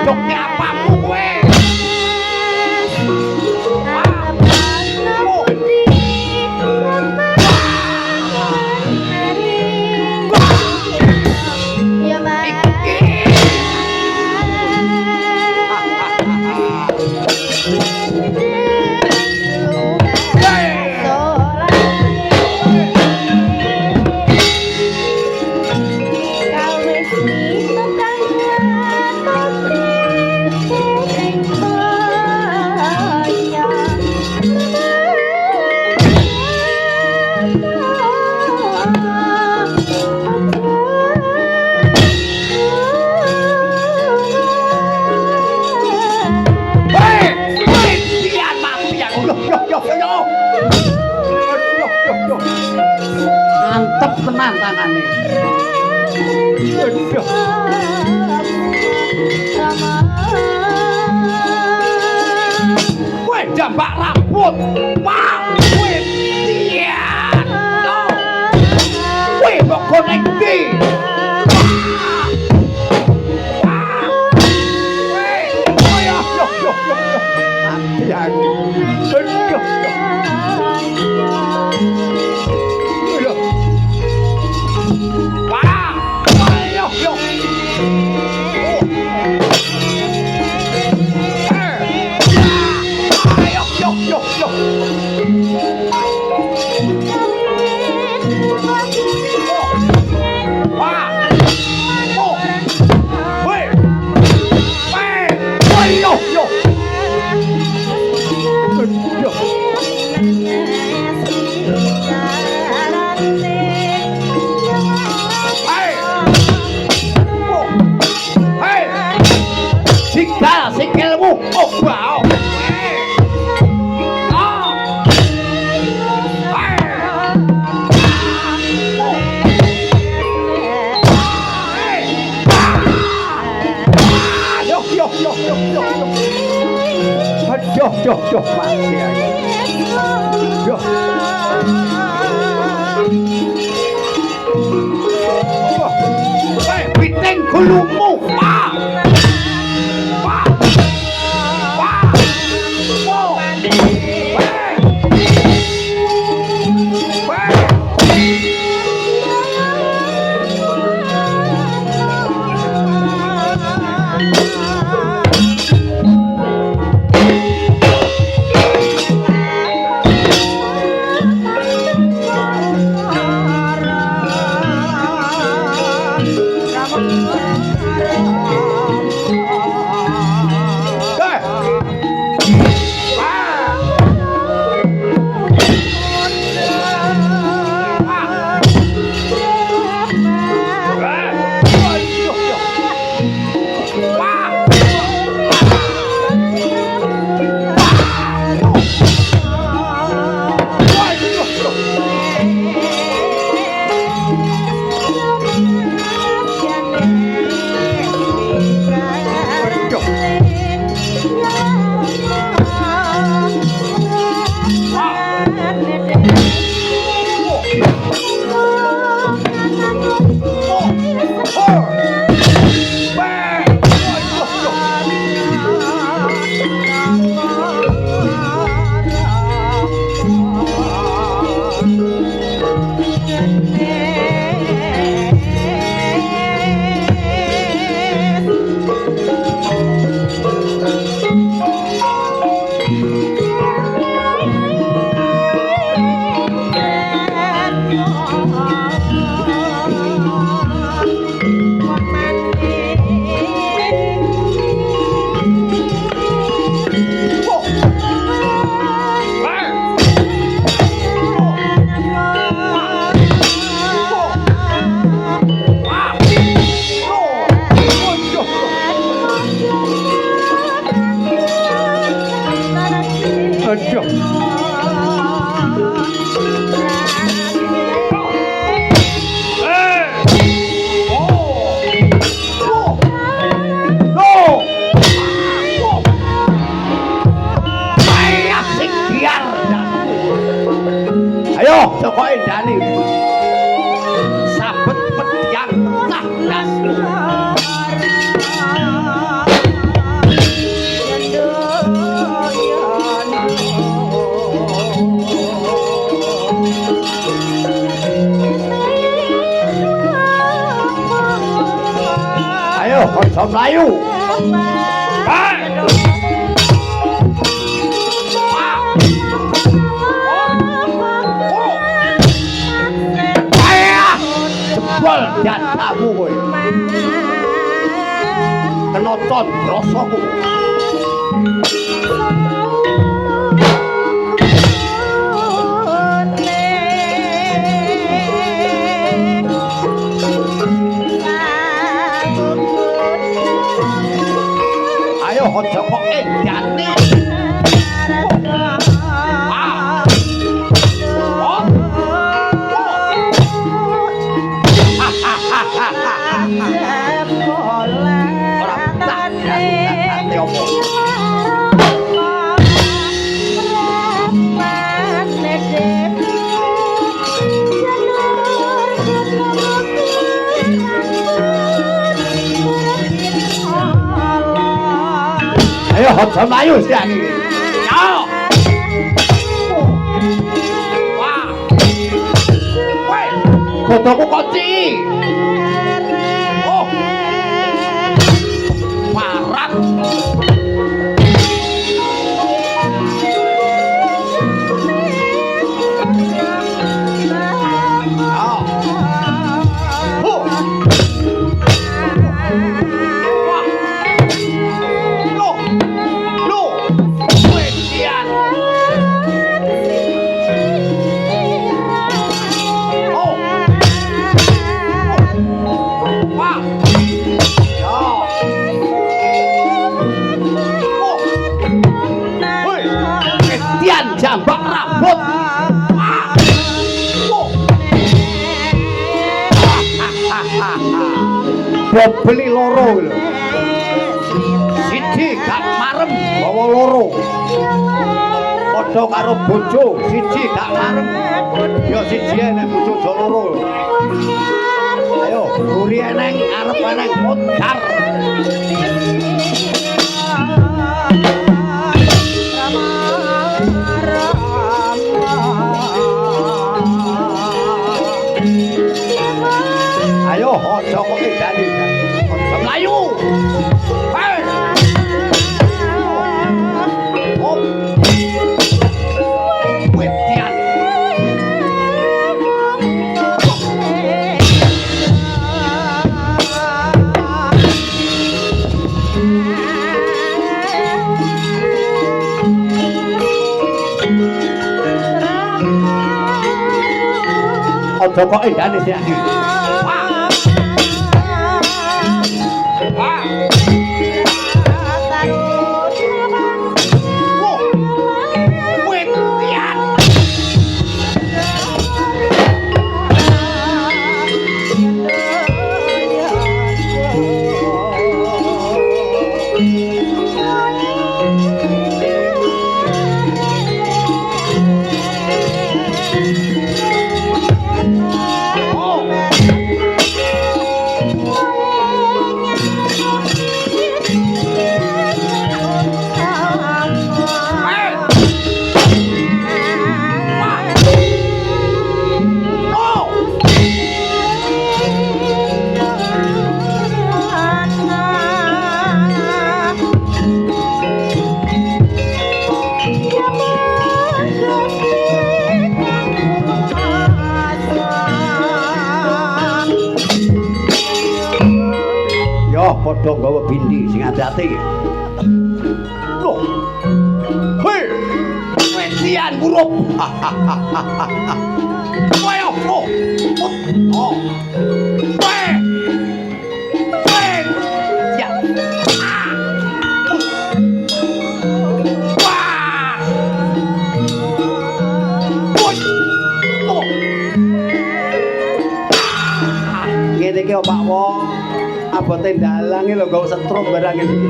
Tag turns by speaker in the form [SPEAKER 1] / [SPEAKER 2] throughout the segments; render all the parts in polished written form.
[SPEAKER 1] godhogke apamu kowe. Antep tenan tangane. Kowe jambak rambut, Pak Witian. Kowe kok golek ndi? Sikilmu obao. Yo, mati aja. Yo. Piting gulumu. Joko Endani sabet pediang cerdas aja mlayu. Jebol datamu kowe. Kena condrasaku. Ayo aja kok edane. Ayo aja mlayu siang iki. Yo. Wah. Woi, fotoku kunci. Oh. Warat. Jambak rambut. Beli loro lho. Siji gak marem bawa loro. Padha karo bojo, siji gak marem. Ya siji nek bojo do loro. Ayo, guri eneng arep eneng modar. Ayo, aja kok edani. Aja mlayu. Hei. Hop. Wetian. Aja kok edani sih iki. Padha nggawa bindi sing ati-ati. Loh. Hei. Wetian buruk. Ayo. Oh. Oh. Weh. Weh. Ya. Wah. Woi. Oh. Ngene iki Pak Wong. Abote dalange lho gak setrum barang iki.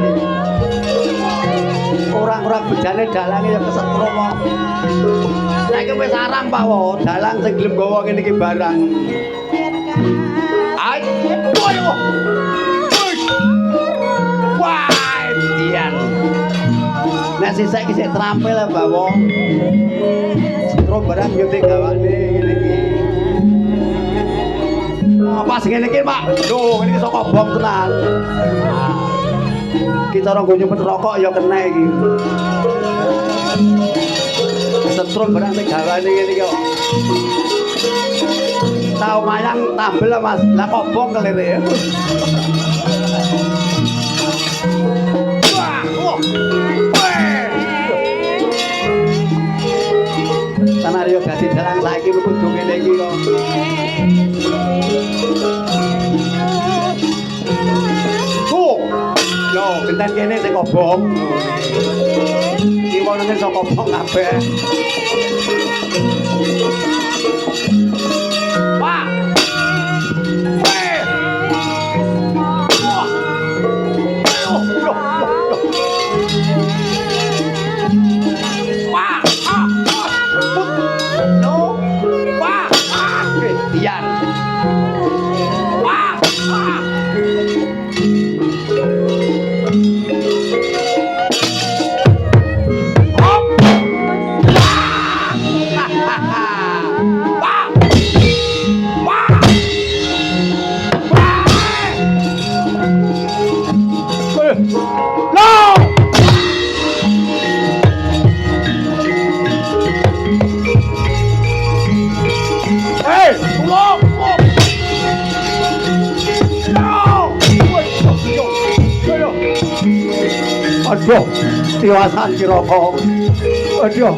[SPEAKER 1] Orang-orang bejane dalange ya kesetrum kok. Saiki wis arang Pak Wo, dalang sing gelem gawa ngene iki barang. Ayo. Wah, dian. Nek sisik iki sik trampil Pak Wo. Setrum barang yo gawane ngene iki. Pas ngene iki, Pak. Lho, ini saka bom tenan. Ki cara nggo nyempet rokok ya kena iki. Setrum barang sing gawane ngene iki kok. Tau mayang tambel Mas. Lah kok bom kelire. Sanario dadi dalang saiki kudu ngene iki kok. Yo, benten kene sing kobong. Iki wono sing kobong kabeh. Wah. Aduh, tiwasan Kiroko. Aduh.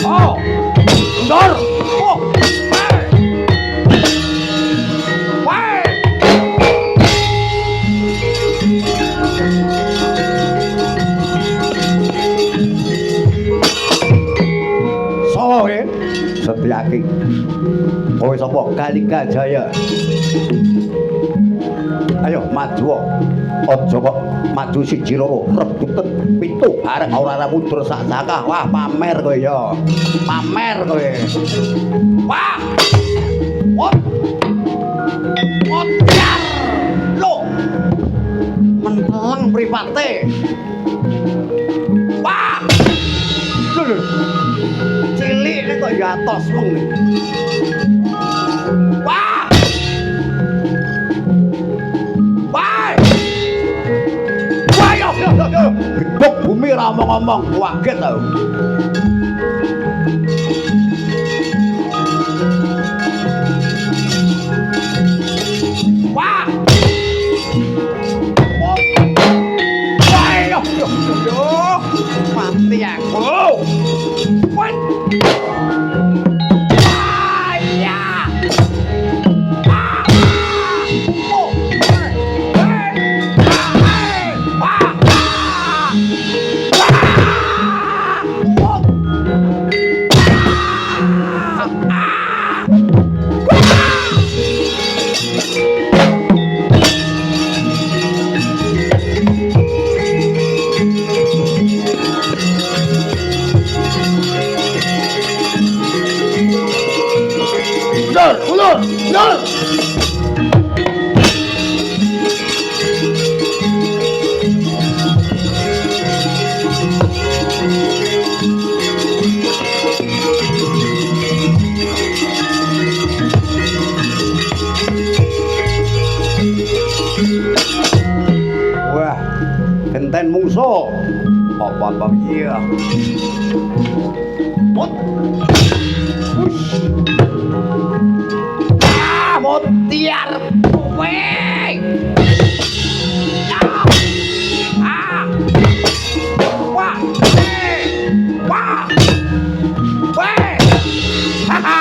[SPEAKER 1] Oh, Ndor. Oh. Setyaki. Kowe sapa? Kalika Jaya. Ayo maju. Aja kok maju siji loro, rebutet pitu arek ora mundur sak sakah. Wah, pamer kowe ya. Pamer kowe. Wah. Jar. Loh. Menteleng mripate. Wah. Lho. Cilik nek kok ya atos wong nek. Wah! Wah! Wah yo. Gedhog bumi ra omong-omong, kaget tau. Wah! Wah yo. Mati aku. What? Ulur! Wah, genten mungso. Apa iya? Mot. Motiar kowe. Wah. Wah. Weh. Haha.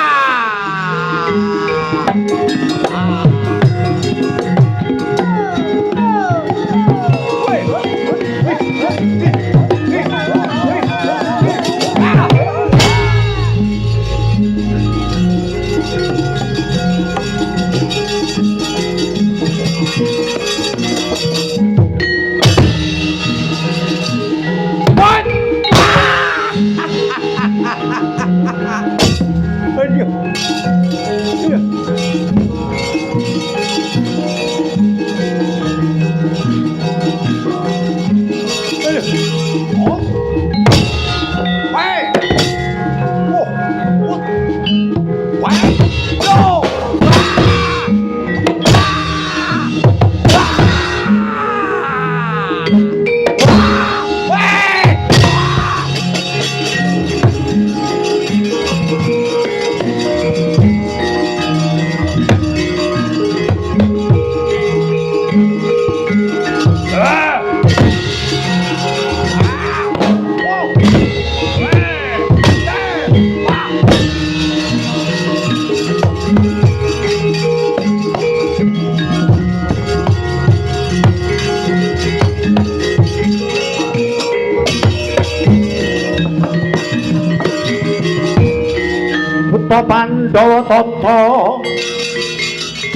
[SPEAKER 1] Para Pandhawa tata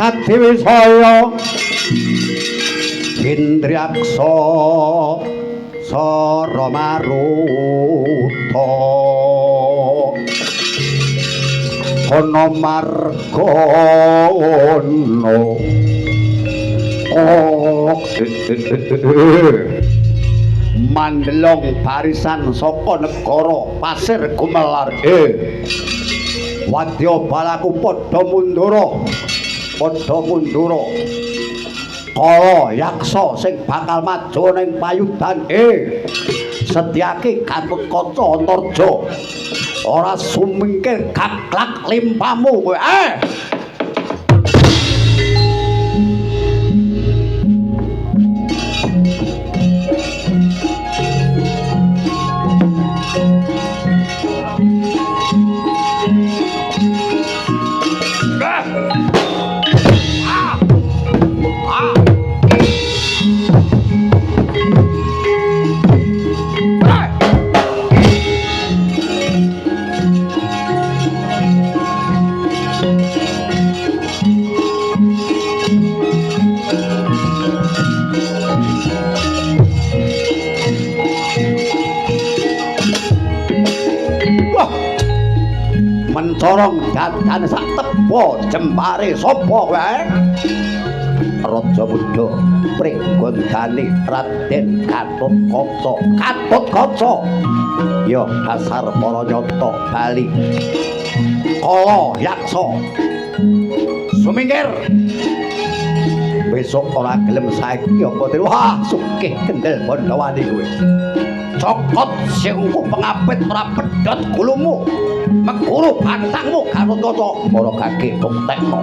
[SPEAKER 1] Kadiwisaya Indriaksa Sara Maruta ana margana mandelong barisan saka negara Pasir Gumelar wadya balaku padha mundura kala yaksa sing bakal maju ning payudan setyake Gatotkaca Antarja ora sumingkir gaglak limpamu kowe mencorong dadan sak tebo jembare sapa wae Raja Buddha pringgondane Raden Gatotkaca ya dasar para nyata bali kala yaksa sumingkir besok ora gelem saiki apa wah sugih kendel Pandhawane kowe cokot sing pengapit ora pedhot gulumu meguru batangmu Gatotkaca ora gage buktekno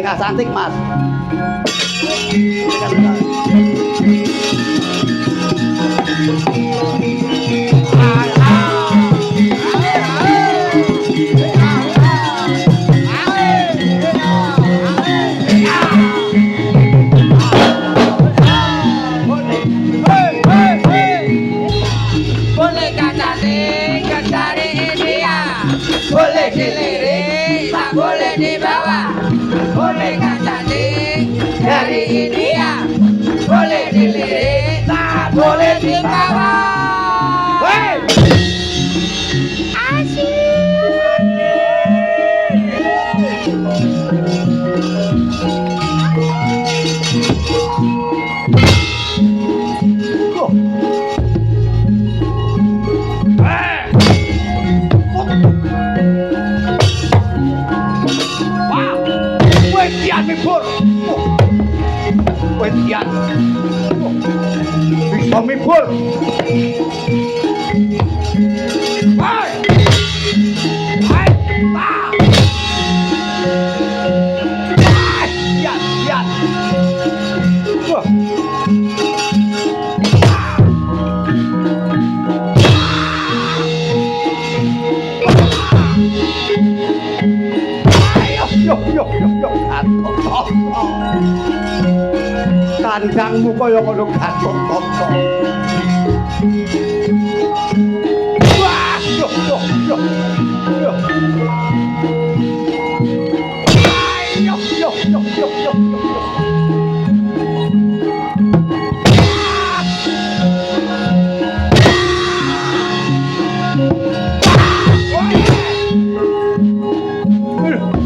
[SPEAKER 1] boneka cantik mas
[SPEAKER 2] boneka cantik dari India boleh dilirik tak boleh dibawa boneka cantik dari
[SPEAKER 1] Wedian. Bisa mibur. Hai. Hai. Ah. Lihat, lihat. Wah. Ayo, yo, kandangmu kaya ngono Gatot-toto. Wah, yo. Ayo.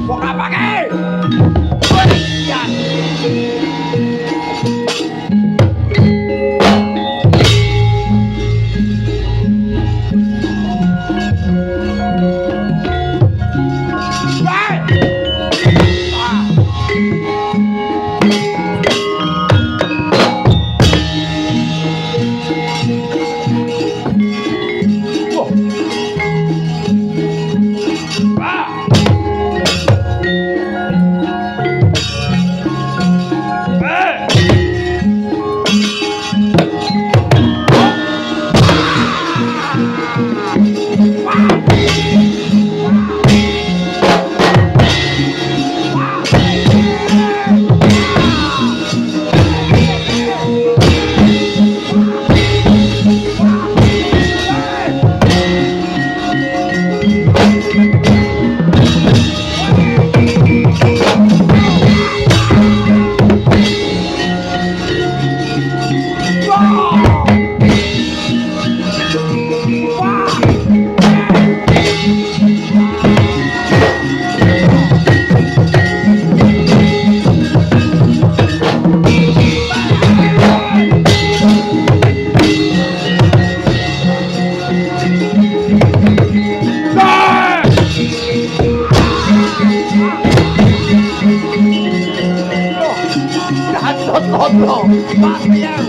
[SPEAKER 1] Kok apa ke? Wedian. Gatot-toto. Pak Yang.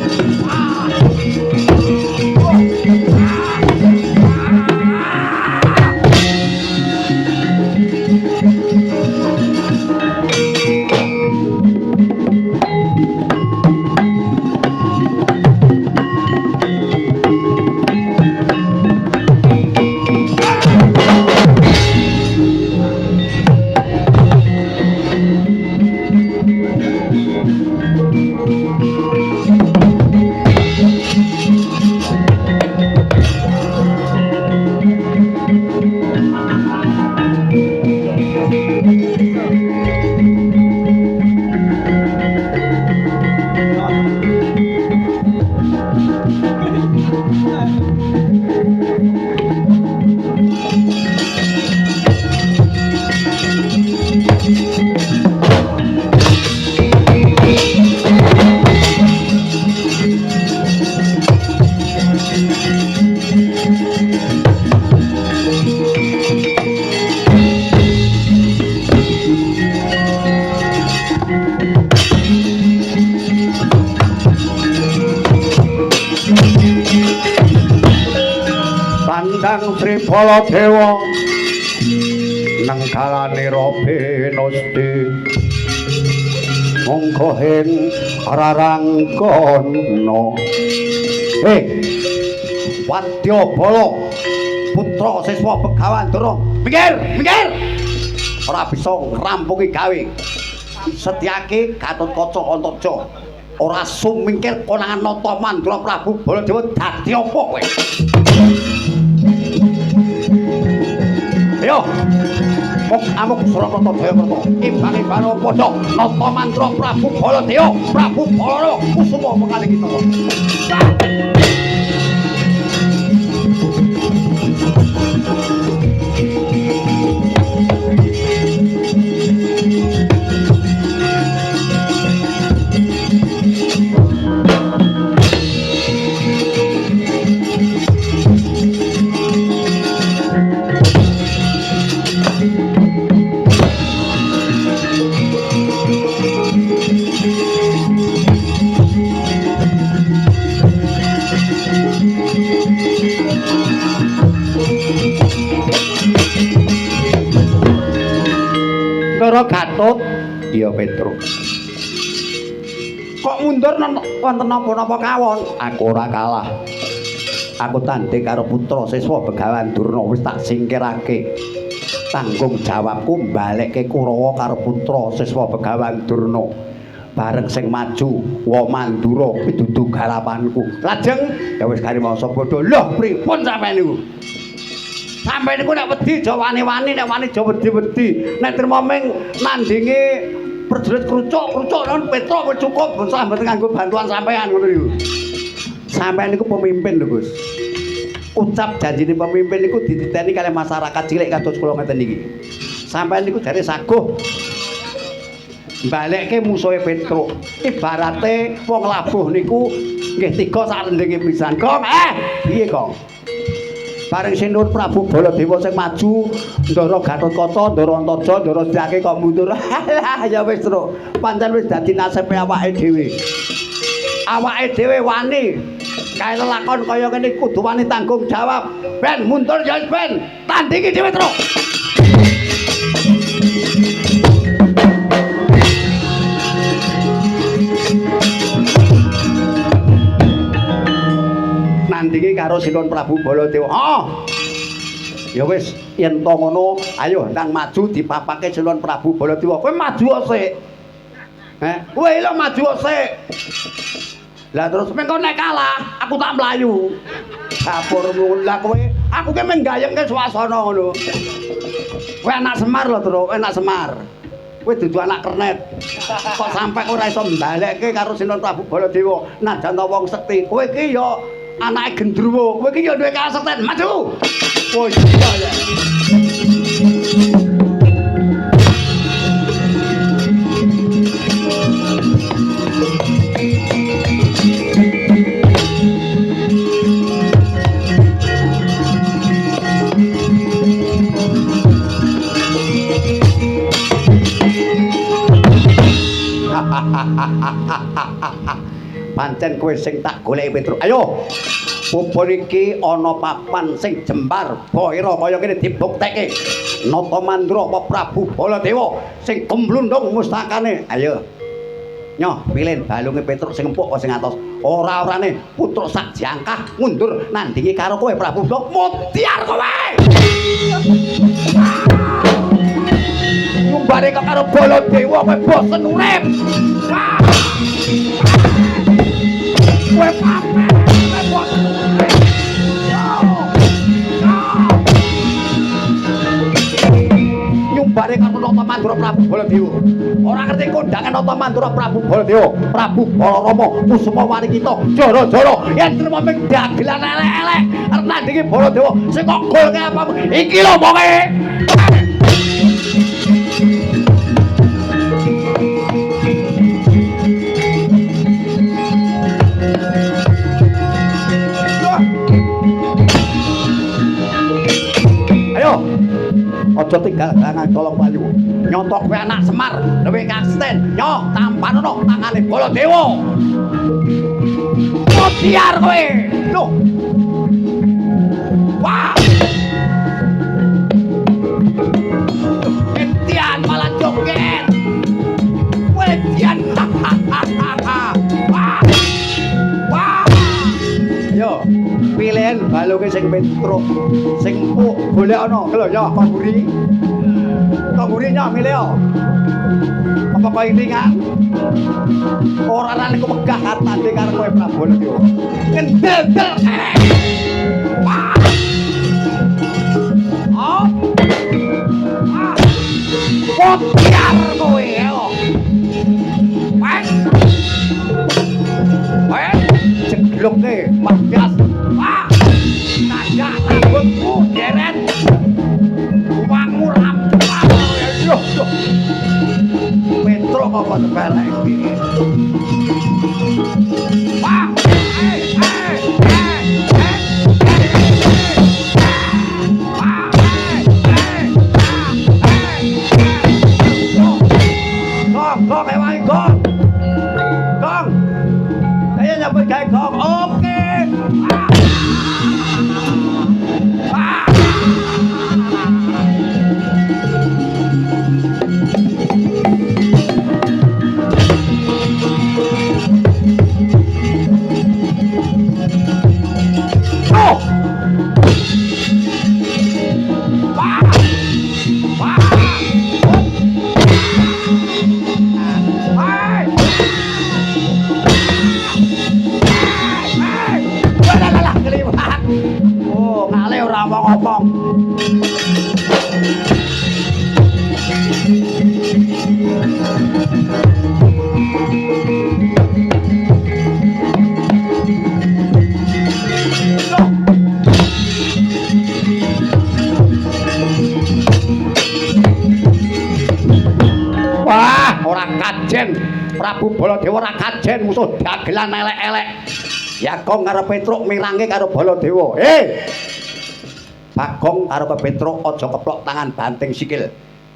[SPEAKER 1] Pandang Sri Baladewa nenggalane Robenosti mongko ing rarangkana. Wadya Bala putra siswa Begawan Dara, minggir ora bisa ngrampungi gawe. Setyake Gatotkaca Antaja ora sumingkir konangan Nata Mandura Prabu Baladewa dadi apa kowe? Ayo, amuk Surakarta Jayakarta imbangi baro padha Nata Mandura Prabu Baladewa Prabu Baladewa kusuma mekali kita. Ndara Gatut. Iya Petruk. Kok mundur wonten napa-napa kawon? Aku ora kalah. Aku tanding karo putra siswa Begawan Durna wis tak singkirake. Tanggung jawabku mbalekke Kurawa karo putra siswa Begawan Durna. Bareng sing maju wa Mandura kuwi dudu garapanku. Lajeng ya wis karimangsa padha. Lho pripun sampeyan niku? Sampeyan niku nek wedi aja wani-wani, nek wani aja wedi-wedi. Nek trimo ming nandingi prajurit krucuk-krucuk non Petruk wis cukup sambat nganggo bantuan sampeyan ngono niku. Sampeyan niku pemimpin lho, Gus. Ucap janjine pemimpin niku dititeni kalih masyarakat cilik kados kula ngeten iki. Sampeyan niku jare saguh balekke musuhe Petruk. Ibarate wong labuh niku nggih tiga sak rendenge pisan. Kong, piye, Kong? Bareng Sinur Prabu Baladewa sing maju, Ndara Gatotkaca, Ndara Antaja, Ndara Setyaki kok mundur. Halah ya wis, Truk. Pancen wis dadi nasepe awake dhewe. Awake dhewe wani kae lelakon kaya ngene kudu wani tanggung jawab. Ben mundur ya wis ben. Tandingi dhewe, Truk. Nandingi karo Sinun Prabu Baladewa. Ya wis, yen to ngono, ayo nang maju dipapake Sinun Prabu Baladewa. Kowe maju sik. Kowe lho maju sik. Lah terus mengko nek kalah, aku tak mlayu. Dapurmu lah kowe, aku ki menggayengke swasana ngono. Kowe anak Semar lho, Truk, anak Semar. Kowe dudu anak kernet. Kok sampe ora iso mbalekke karo Sinun Prabu Baladewa. Najan ta wong sekti, kowe ki ya anake gendruwo, kowe iki ya duwe kasekten. Maju. Oh iya ya. Pancen kowe sing tak goleki Petruk. Ayo. Bubur iki ana papan sing jembar baira kaya kene dibuktekke. Nata Mandura apa Prabu Baladewa sing gemblundung mustakane. Ayo. Nyoh, pilih balunge Petruk sing empuk apa sing atos. Ora-orane putruk sak jangkah mundur nandingi karo kowe Prabu Mutiar kowe. Nyumbare karo Baladewa kowe bosen urip. Kowe pamer. Nyumbare karo Nata Mandura Prabu Baladewa. Ora ngerti kondangan Nata Mandura Prabu Baladewa, Prabu Balarama, Kusuma Warikita, Jara-jara yen trimo ming dagelan elek-elek arep nandingi Baladewa sing kok golke apa iki lho moke. Aja tinggal tangan tolong payu. Nyontok kowe anak Semar, luwih kasten. Nyoh tampanono tangane Baladewa. Mutiar kowe. Lho. Wah. Etian malah joget. Wedian. Wah. Wah. Yo. Pilihan balunge sing Petruk sing empuk golek ana lho ya Kang Buri. Kang Buri nyah milih yo. Apa kok iringan? Ora ana niku megah katane karo kowe Prabu Baladewa. Ngendel-del. Wah. Oh. Ah. Potiar kowe yo. Wes. Wes jeglokne Mas. Wah, najak rambutmu deret, uangmu rampal, loh. Petruk apa sebelek ini? Wah, Gong, ewangi gong, gong, saya nyambut kayak gong, oke. Prabu Baladewa ora kajen musuh dagelan elek-elek. Yakong karo Petruk mirange karo Baladewa. Bagong karo Petruk aja keplok tangan banting sikil.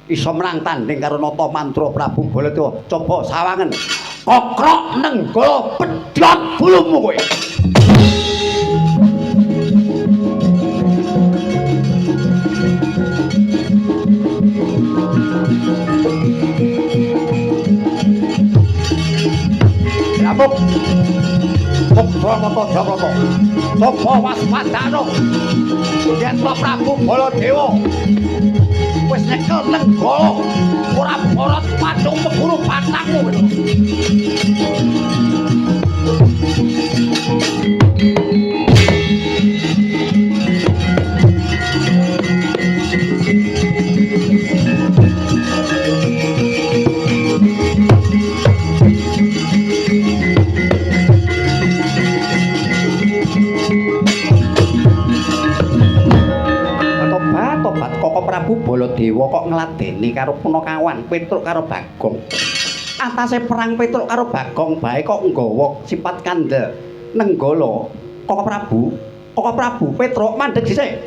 [SPEAKER 1] Iso menang tanding karo Nata Mandra Prabu Baladewa. Coba sawangen. Kokrok nenggala pedhot bulumu kowe. Lapuk. Pramata Jawata. Sapa waspadana. Yen Prabu Baladewa wis nyekel nenggala ora borot padung peguru patangmu. Tobat Koko Prabu Baladewa kok ngladeni karo Punakawan Petruk karo Bagong. Atase perang Petruk karo Bagong bae kok nggawa sifat kandel nenggala. Koko Prabu Petruk mandeg dhisik.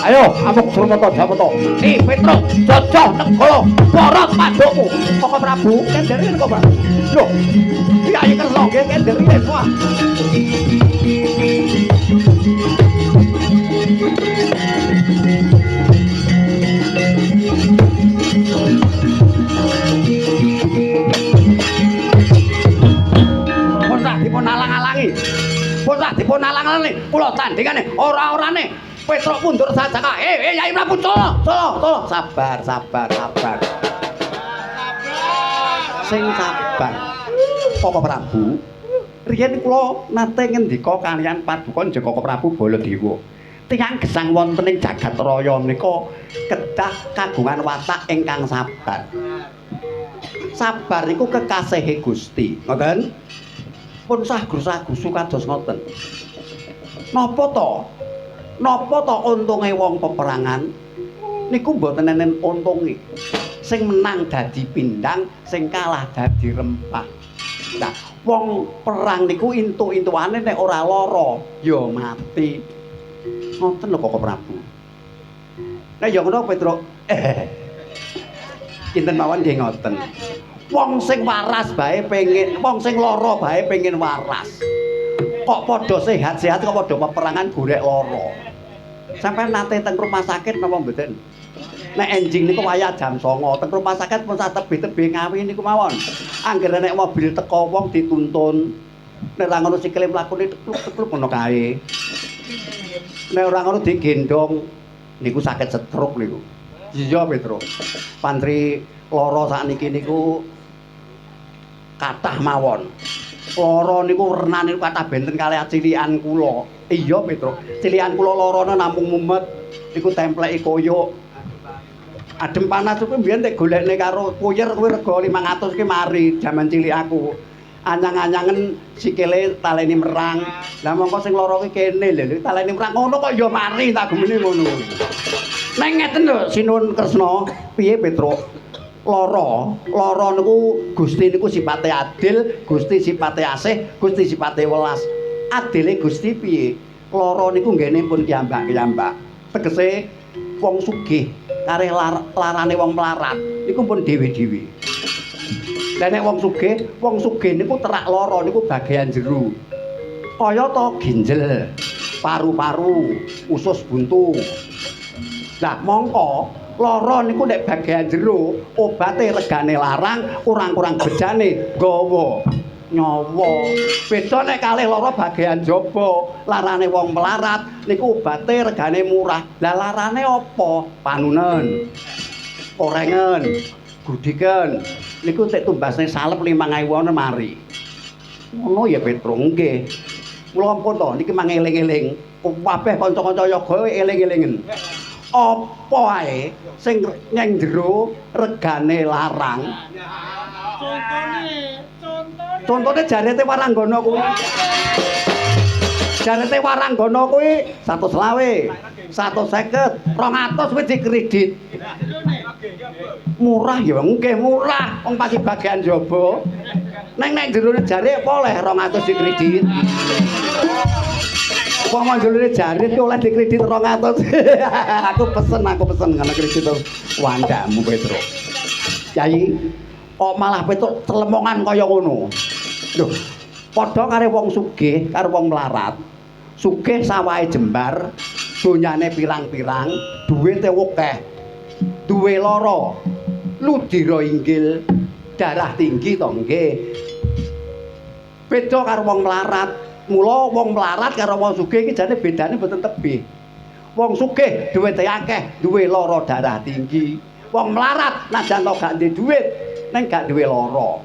[SPEAKER 1] Ayo amuk Durmata Jawata. Petruk jojoh nenggala borot padukmu. Koko Prabu kendere kok, Pak. Loh, Kyai Kresna nggih kendere wah. Pun alang-alangi. Pun alang-alangi. Kula tandingane ora-orane Petruk mundur sajaka. Yai Prabu Solo. Sabar. Sing sabar. Koko Prabu. Riyen kula nate ngendika kaliyan paduka Joko Prabu Baladewa. Tiyang gesang wonten ing jagat raya menika kedah kagungan watak ingkang sabar. Sabar iku kekasihe Gusti. Ngoten? Pun sagus-sagusu kados ngoten. Napa to untunge wong peperangan niku mboten enen untunge. Sing menang dadi pindhang, sing kalah dadi rempah. Nah, wong perang niku intu-intuane nek ora lara ya mati. Ngoten lho Koko Prabu. Nek ya ngono Petruk. Kinten mawon nggih ngoten. Wong sing waras bae pengin, wong sing lara bae pengin waras. Kok padha sehat-sehat kok padha peperangan golek lara. Sampai nate teng rumah sakit napa mboten? Nek enjing niku wayah jam 09.00 teng rumah sakit pun sak tebih-tebih ngawi niku mawon. Anggere nek mobil teko wong dituntun. Nek ora ngono sikile mlakune tekluk ngono kae. Nek ora ngono digendong niku sakit stroke niku. Iya Petruk. Pantri lara sakniki niku kathah mawon. Lara niku wernane kathah benten kalih cilikan kula. Iya Petruk. Cilikan kula larane namung mumet niku templeki koyok. Adem panas kuwi mbiyen tek golekne karo kuyer kuwi rega 500 ki mari jaman cilik aku. Anyang-anyangen sikile taleni merang. Lah mongko sing lara ki kene lho taleni merang ngono kok ya mari tak gemene ngono. Neng ngeten lho Sinuwun Kresna, piye Petruk? Lara niku Gusti niku sipate adil, Gusti sipate asih, Gusti sipate welas. Adile Gusti piye? Lara niku nggene pun kiyambak-kiyambak. Tegese wong sugih kare larane wong melarat niku pun dhewe-dhewe. Lah nek wong sugih niku terak lara niku bagian jero. Kaya to ginjel, paru-paru, usus buntu. Lah mongko lara niku nek bagian jero, obate regane larang, kurang-kurang bejane gawa nyawa. Beda nek kalih lara bagian jaba, larane wong melarat niku obate regane murah. Lah larane apa? Panunen. Korengen, gudiken. Niku tek tumbasne salep 5.000 mari. Ngono ya Petruk nggih. Mula ampun to niki mangeling-eling. Kabeh kanca-kanca yoga eling-elingen. Apa ae sing nyeng jero regane larang. Contone jarete Waranggana kuwi. Jarete Waranggana kuwi 120, 150, 200 wis dikredit. Murah ya nggih murah, wong pasti bagian jaba. Nek jerone jare apa oleh 200 dikredit. Wong jerone jare ki oleh dikredit 200. aku pesen ngono kredit wandamu Petro. Yai, kok malah Petro celemongan kaya ngono. Lho, padha karo wong sugih karo wong melarat. Sugih sawahe jembar, donyane pirang-pirang, duwite akeh. Duwe lara, ludira inggil, darah tinggi to nggih. Beda karo wong melarat. Mula wong melarat karo wong sugih iki jane bedane mboten tebih. Wong sugih duwite akeh, duwe lara darah tinggi. Wong melarat najan to gak duwe duit, ning gak duwe lara.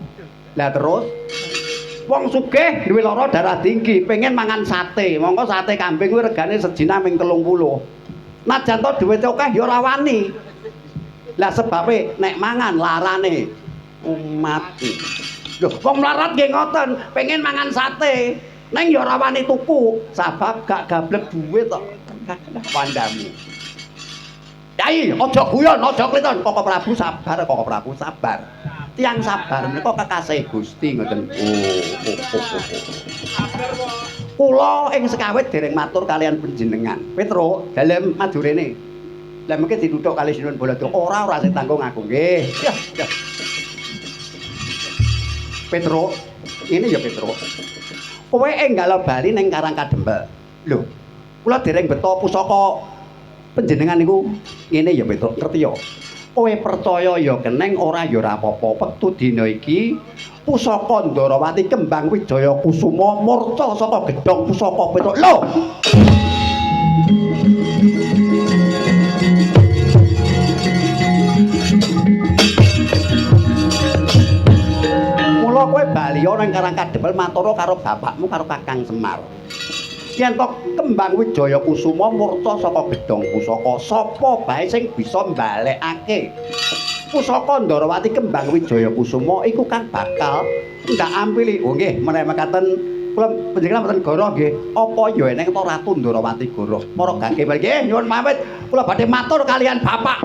[SPEAKER 1] Lah terus wong sugih duwe lara darah tinggi, pengen mangan sate. Monggo sate kambing kuwi regane sejina ming 30. Najan to duwite akeh ya ora wani. Lah sebabe nek mangan larane mati. Lho, wong melarat nggih ngoten, pengen mangan sate. Neng ya ora wani tuku, sebab gak gablek duit kok. Wandamu. Yai, aja guyon, aja kliton. Koko Prabu sabar, Koko Prabu sabar. Tiang sabar menika kekasih Gusti ngoten. Kula ing sekawit dereng matur kalian panjenengan. Petro, dalem maju rene. Lah mengke dituthuk kali Sinuwun Baladura. Ora sing tanggung aku nggih. Petro, ini ya Petro. Kowe enggala bali ning Karang Kadempel. Lho, kula dereng beto pusaka panjenengan niku ngene ya Petro, ngerti ya. Kowe percaya ya keneng ora ya ora apa-apa. Wektu dina iki pusaka Ndarawati kembang Wijaya Kusuma murca saka gedhong pusaka Petro. Lho. Mula kowe bali ning Karang Kadempel matur karo bapakmu karo Kakang Semar. Yen to kembang Wijaya Kusuma murca saka gedhong pusaka, sapa bae sing bisa mbalekake pusaka Ndarawati kembang Wijaya Kusuma iku kang bakal ndak ampili. Oh nggih, menawi mekaten kula panjenengan mboten goroh nggih. Apa ya eneng to Ratu Ndarawati goroh? Para gage nggih, nyuwun pamit. Kula badhe matur kalian bapak.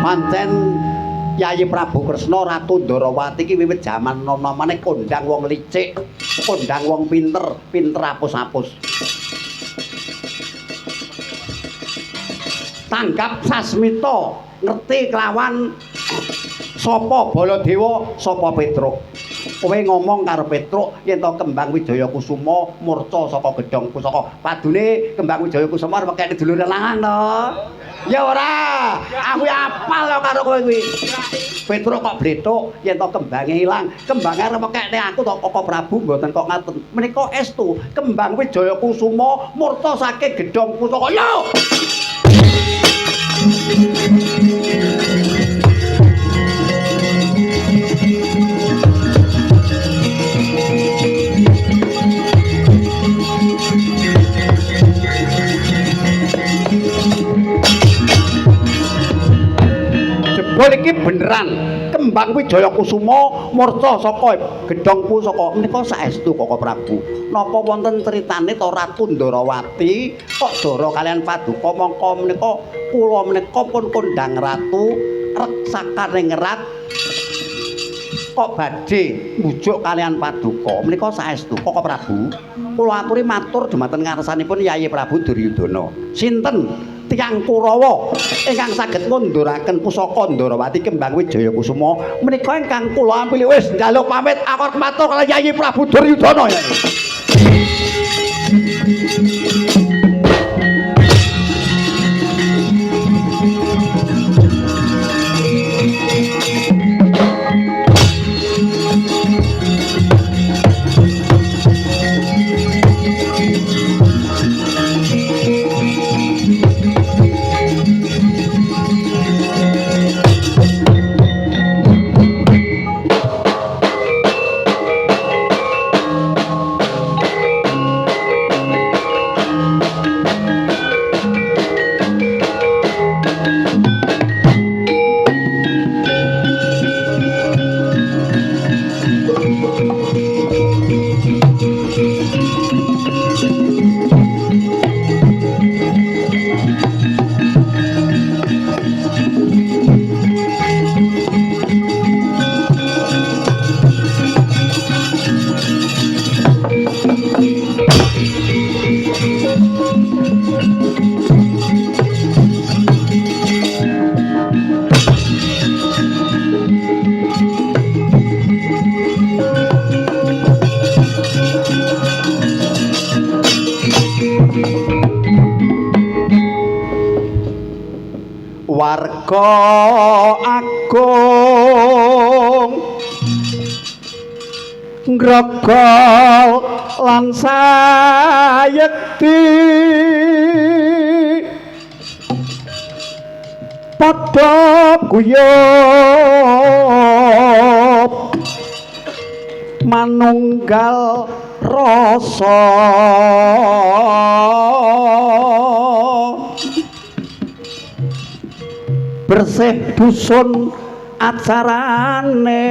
[SPEAKER 1] Pancen Yayi Prabu Kresna Ratu Ndarawati iki wiwit jaman nom-nomane kondang wong licik, kondang wong pinter, pinter apus-apus. Tanggap sasmita, ngerti kelawan sapa Baladewa, sapa Petruk. Kowe ngomong karo Petruk yen to kembang Wijaya Kusuma murca saka gedhong pusaka. Padune kembang Wijaya Kusuma arep kene dulure lanang to. Ya ora, aku apal karo kowe kuwi. Petruk kok blethuk yen to kembange ilang, kembange arep kene aku to Koko Prabu mboten kok ngaten. Menika estu kembang Wijaya Kusuma murca saking gedhong pusaka. Yo! Jebul iki beneran kembang Wijaya Kusuma murca saka gedhong pusaka menika saestu Koko Prabu. Napa wonten critane to Ratu Ndarawati kok dara kalian paduka mongko menika kula menika pun kondang ratu reksakaning rat kok badhe mbujuk kalian paduka menika saestu Koko Prabu. Kula aturi matur dhumateng ngarsanipun Yayi Prabu Duryudana. Sinten tiyang Kurawa ingkang saged ngunduraken pusaka Ndarawati kembang Wijaya Kusuma menika ingkang kula ampili. Wis njaluk pamit akor matur kaliyan Yayi Prabu Duryudana. warga agung grogol lan sayekti padha guyub manunggal rasa bersih dusun acarane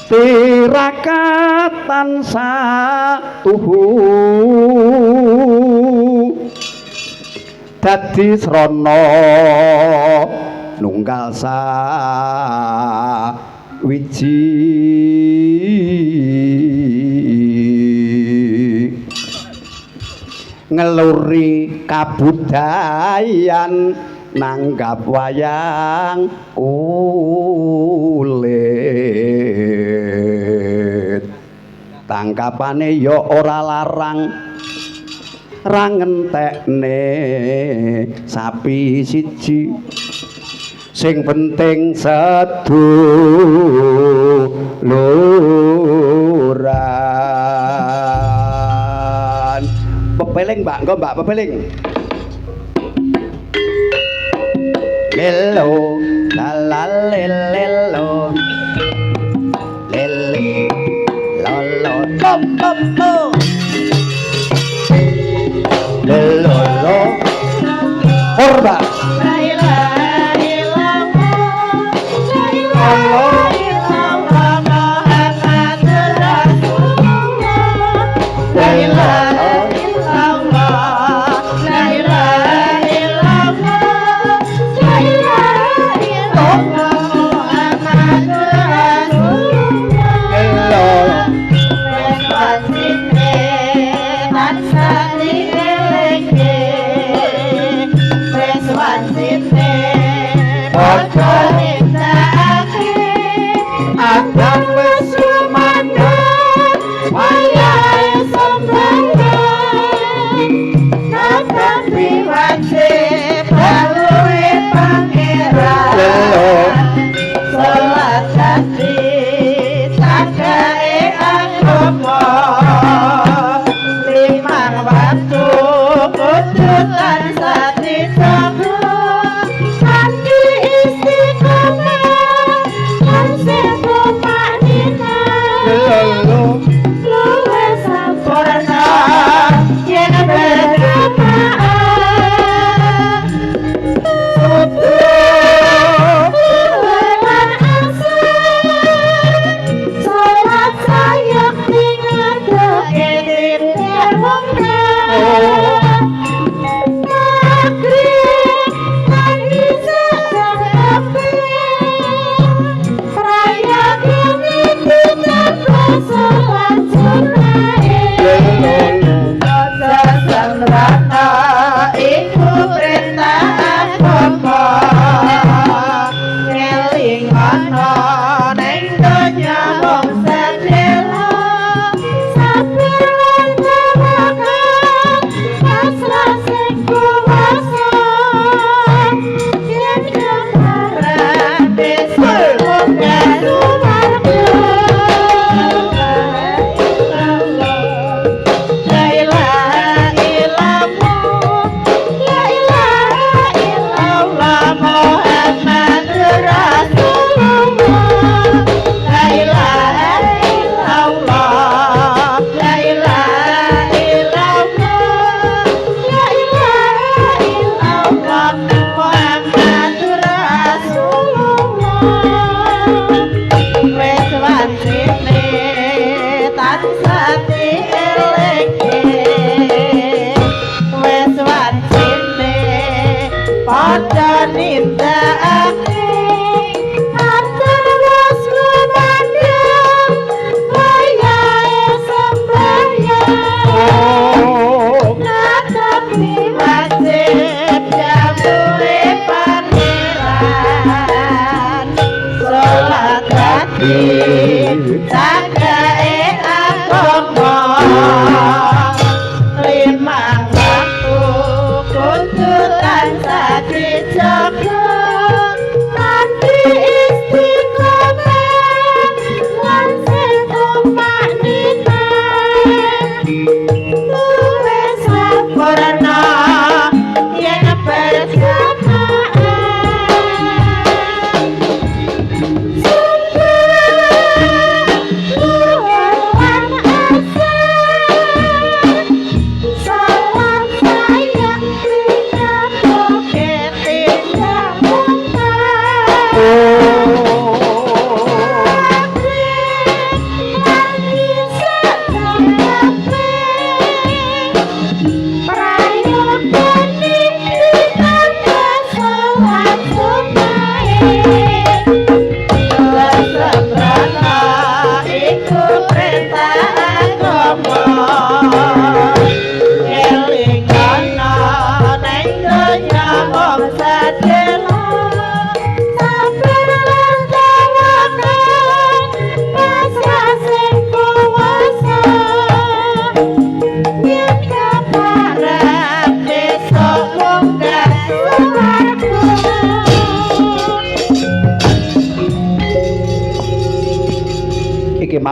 [SPEAKER 1] tirakat tansah tuhu dadi srana nunggal wiji ngeluri kabudayan nanggap wayang kulit tangkapane ya ora larang rangentekne sapi siji sing penting seduluran pepeling mbak engko mbak pepeling lelo lalalelelo lele lolo pom pom pom lelo lo orba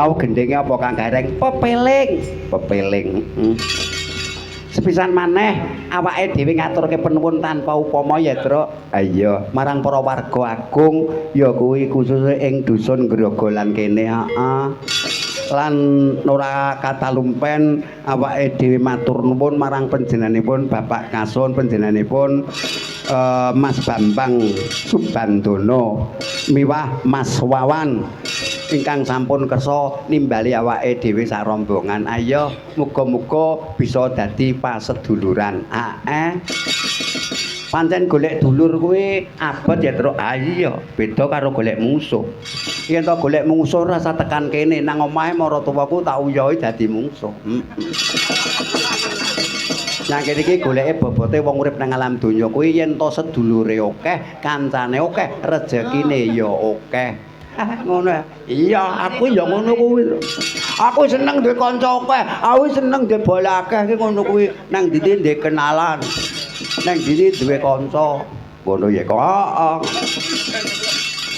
[SPEAKER 1] mau gendenge apa Kang Gareng? Pepeling. Pepeling. Sepisan maneh awake dhewe ngaturke penuwun tanpa upama ya, Truk. Iya, marang para warga agung ya kuwi khusus ing dusun Grogolan kene, heeh. Lan ora katalumpen awake dhewe matur nuwun marang panjenenganipun Bapak Kasun, panjenenganipun Mas Bambang Subandono miwah Mas Wawan ingkang sampun kersa nimbali awake dhewe sak rombongan. Ayo muga-muga bisa dadi paseduluran. Pancen golek dulur kuwi abot ya, Truk. Iya, beda karo golek musuh. Yen to golek musuh rasa tekan kene nang omahe maratuwaku tak uyohi dadi musuh. Nang kene iki goleke bobote wong urip nang alam donya kuwi yen to sedulure akeh, kancane akeh, rezekine ya akeh. Ngono ya. Iya, aku ya ngono kuwi. Aku seneng duwe kanca akeh, aku seneng duwe bola akeh ki ngono kuwi. Nang ndi ndek kenalan. Nang ndi duwe kanca. Ngono ya kok. Heeh.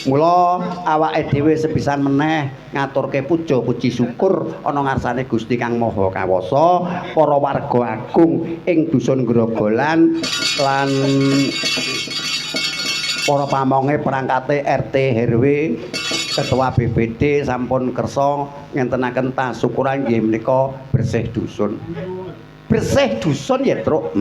[SPEAKER 1] Mula awake dhewe sepisan meneh ngaturke puja puji syukur ana ngarsane Gusti Kang Maha Kawasa, para warga agung ing dusun Grogolan lan para pamonge perangkate RT RW ketua BPD sampun kersa ngentenaken tasukuran nggih menika bersih dusun. Bersih dusun ya, Truk.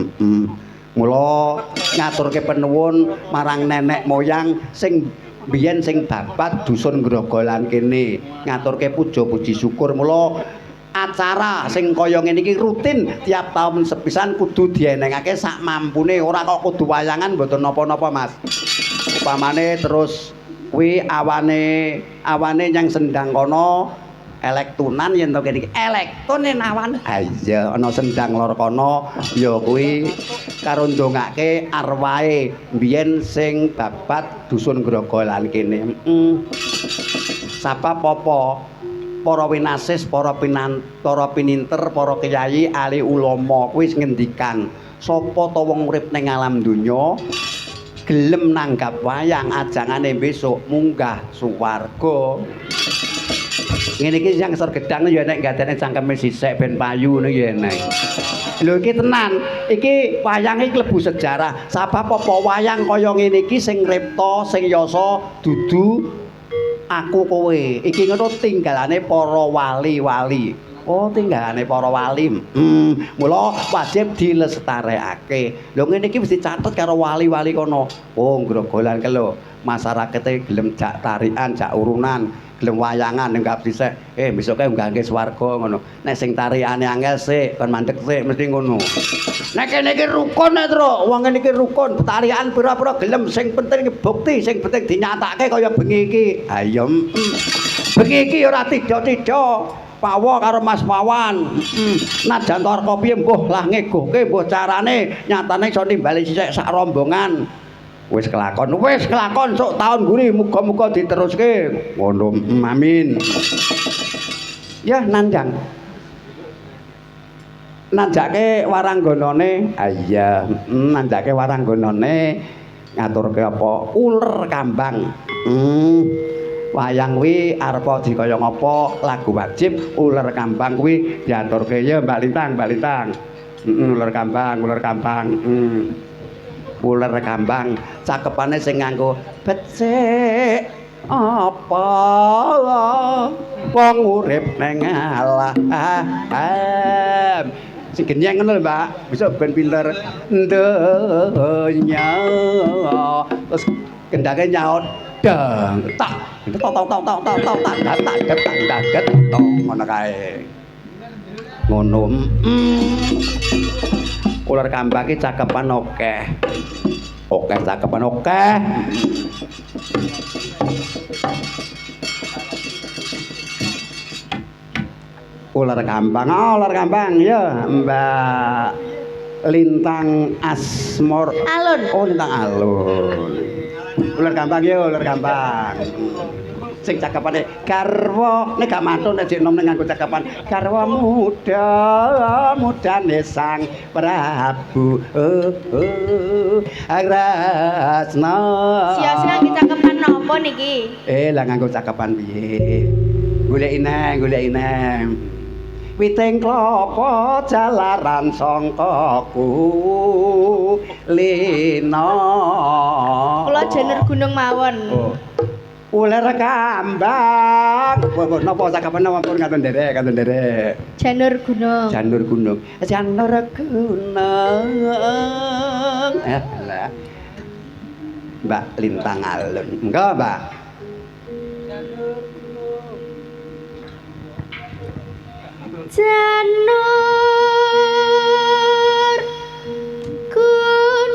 [SPEAKER 1] Mula ngaturke penuwun marang nenek moyang sing biyen sing babat dusun Grogolan kene ngaturke puja puji syukur. Mula acara sing kaya ngene iki rutin tiap tahun sepisan kudu dienengake sak mampune, ora kok kudu wayangan mboten napa-napa, Mas. Upamane terus kuwi awane nyang sendang kono elektunan yen to kene iki elektune awan. Ha iya ana sendang lor kono ya kuwi karo ndongake arwahe biyen sing babat dusun Grogolan kene. Sapa popo para winasis, para pininter, para kiai, ahli ulama kuwi ngendikan sapa to wong urip ning alam donya gelem nanggap wayang ajangane besok munggah swarga. Ngene iki sing sergedang ya nek gadane cangkeme sisik ben payu ngono ya nek. Lho iki tenan, iki wayang iki klebu sejarah. Sabab apa wayang kaya ngene iki sing ripta, sing yasa dudu aku kowe. Iki ngono tinggalane para wali-wali. Oh, tinggalane para wali. Mula wajib dilestarekake. Lho ngene iki mesti catet karo wali-wali kono. Oh, Grogolan ke lho. Masyarakate gelem jak tarikan, jak urunan, gelem wayangan enggak bisa. Besoke unggahke swarga ngono. Nek sing tarikane angel sik, kon mandek sik mesti ngono. Nek kene iki rukun ya, Truk. Wong ngene iki rukun, tarikan pira-pira gelem sing penting bukti, sing penting dinyatake kaya bengi iki. Ayo. Bengi iki ora tido-tido. Pawa karo Mas Wawan. Najan torko piye mbuh lah ngegohke mbuh carane nyatane iso nimbali sisik sak rombongan. Wis kelakon sok taun guri muga-muga diteruske. Ngono, amin. Ya nanjang. Nanjake waranggonane. Iya, nanjake waranggonane ngaturke apa? Uler kambang. Wayang kuwi arep dikaya ngapa lagu wajib uler kambang kuwi diaturke ya Mbak Lintang. Uler kambang. Uler kambang cakepane sing nganggo becik apa wong urip ning alam. Sing genyeng ngono lho, Mbak. Bisa ben pinter donya. Terus kendake nyaut dang tak ngono kae. Ngono. Ular kambang iki cakepan akeh. Cakepan akeh. Ular kambang ya, Mbak Lintang Asmor.
[SPEAKER 2] Alun.
[SPEAKER 1] Oh, Lintang Alun. Ular kambang ya, ular kambang. Sing cakepane garwa nek gak mantun nek nom nganggo cakepan garwa mudane Sang Prabu Agrasna.
[SPEAKER 2] Sia-sia nganggo cakepan napa niki?
[SPEAKER 1] Lah nganggo cakepan piye? golek neng. Witing klapa jalaran sangka kulina.
[SPEAKER 3] Kula jener gunung mawon.
[SPEAKER 1] Oh. Uler kambang. Napa sakapen pun katon derek.
[SPEAKER 3] Janur gunung.
[SPEAKER 1] Janur gunung. Lah. Mbak Lintang Alun. Enggak, Mbak.
[SPEAKER 3] Janur gunung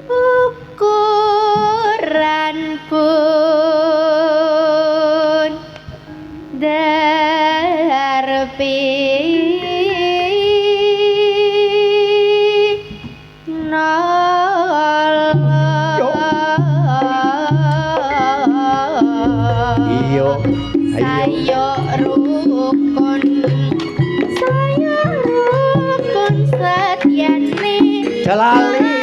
[SPEAKER 3] ukuran pun darpi Sayo rukun setyane
[SPEAKER 1] Jalali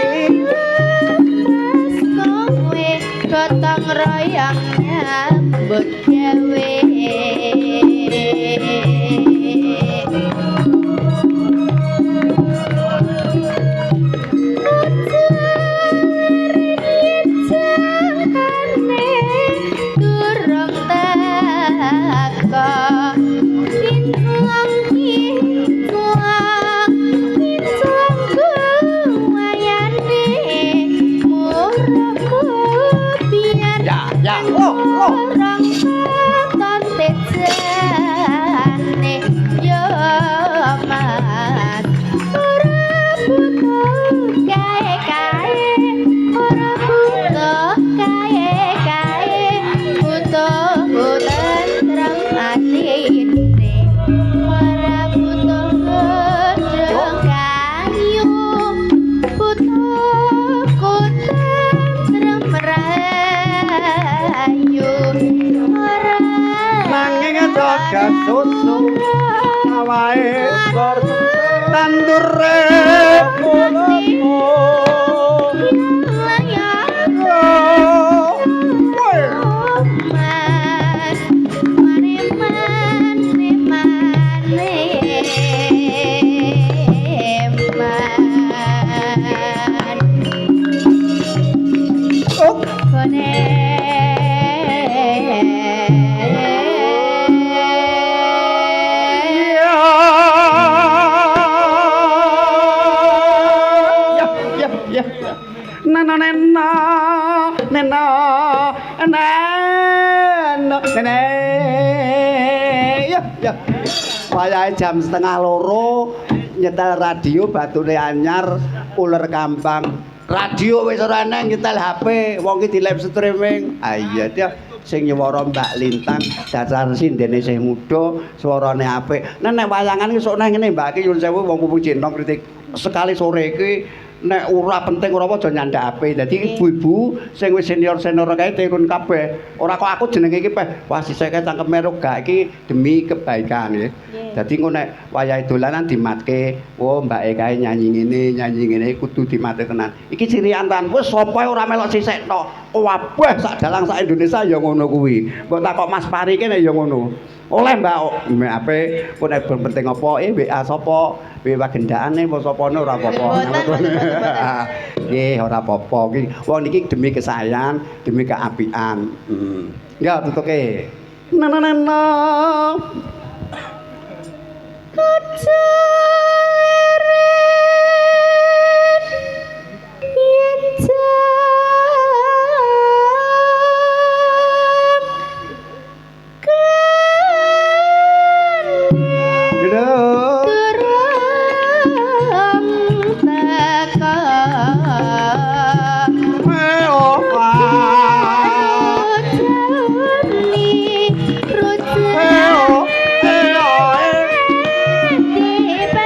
[SPEAKER 3] kowe gotong royong nyambut gawe
[SPEAKER 1] susu awae tandure wayahe jam 1:30 nyetel radio batune anyar uler kambang radio wis ora neng nyetel HP wong iki di live streaming iya dia sing nyuwara Mbak Lintang dasar sindene isih muda swarane apik nek wayangan iki sok neng ngene Mbak iki nyuwun sewu wong pupu Cinta kritik sekali sore iki nek ora penting ora apa aja nyandhake. Dadi ibu-ibu sing wis senior-senior kae turun kabeh. Ora kok aku jenenge iki peh wah siseke cangkeme roga iki demi kebaikan nggih. Dadi engko nek wayahe dolanan dimatke, oh mbake kae nyanyi ngene kudu dimate tenan. Iki ciri antan wis sapa ora melok sisek tok. Wabeh sak dalang sak Indonesia ya ngono kuwi. Mbok takok Mas Pari kene ya ngono. Oleh Mbak ape pun penting apa WA sapa WA wagendane apa sapane ora apa-apa. Nggih ora apa-apa iki wong niki demi kesayangan, demi keapian. Ya tutuke. Nananana.
[SPEAKER 3] Tiba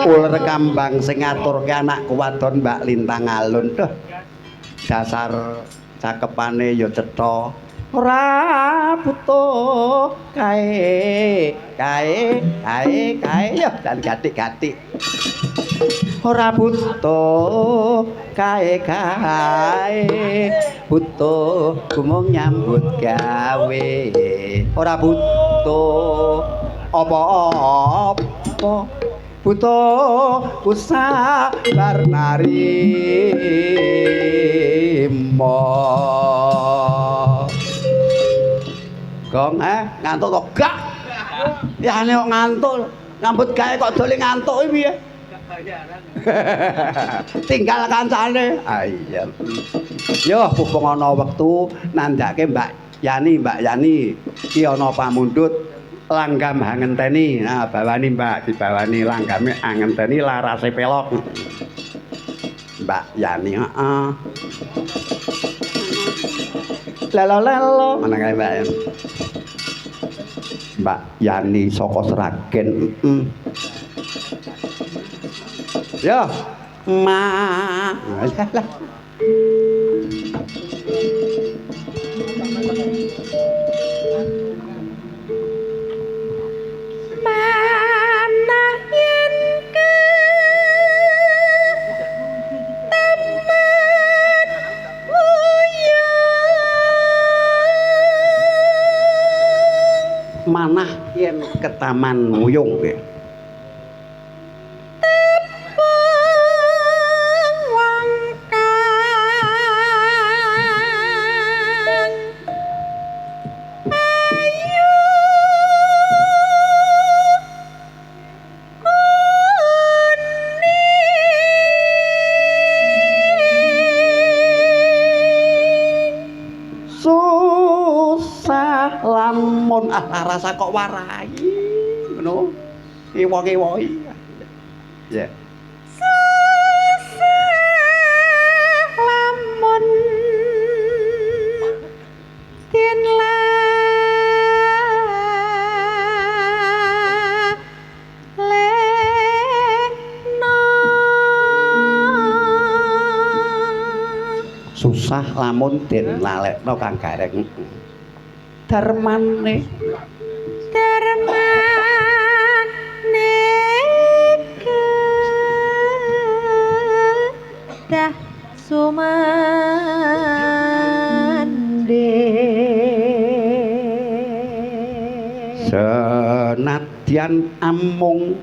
[SPEAKER 1] uler kambang sing ngaturke anakku wadon Mbak Lintang Alun. Duh. Dasar cakepane ya cetha. Ora butuh kae ya dan gatik-gatik. Ora butuh kae butuh gumung nyambut gawe. Ora butuh apa-apa butuh usabar narima. Gong ngantuk to gak? Ya nek kok ngantuk ngambut gawe kok dole ngantuk iki piye? Tinggal kancane. Ah iya. Yo pupung ana wektu nandhake Mbak Yani iki ana pamundhut langgam ngenteni. Nah, bawani Mbak, dibawani langgame ngenteni larase pelok. Mbak Yani, heeh. Lelo mana kae Mbak Yani? Mbak Yani saka Sragen. Yo, Ma. Lah.
[SPEAKER 3] Manah yen ke taman
[SPEAKER 1] Manah yen ke Taman Muyung ya. Lamun rasa kok warai ngono iwok-iwoki ya
[SPEAKER 3] susah lamun den
[SPEAKER 1] susah lamun den lalekno Kang Gareng. Darmane
[SPEAKER 3] dah sumande
[SPEAKER 1] senadyan amung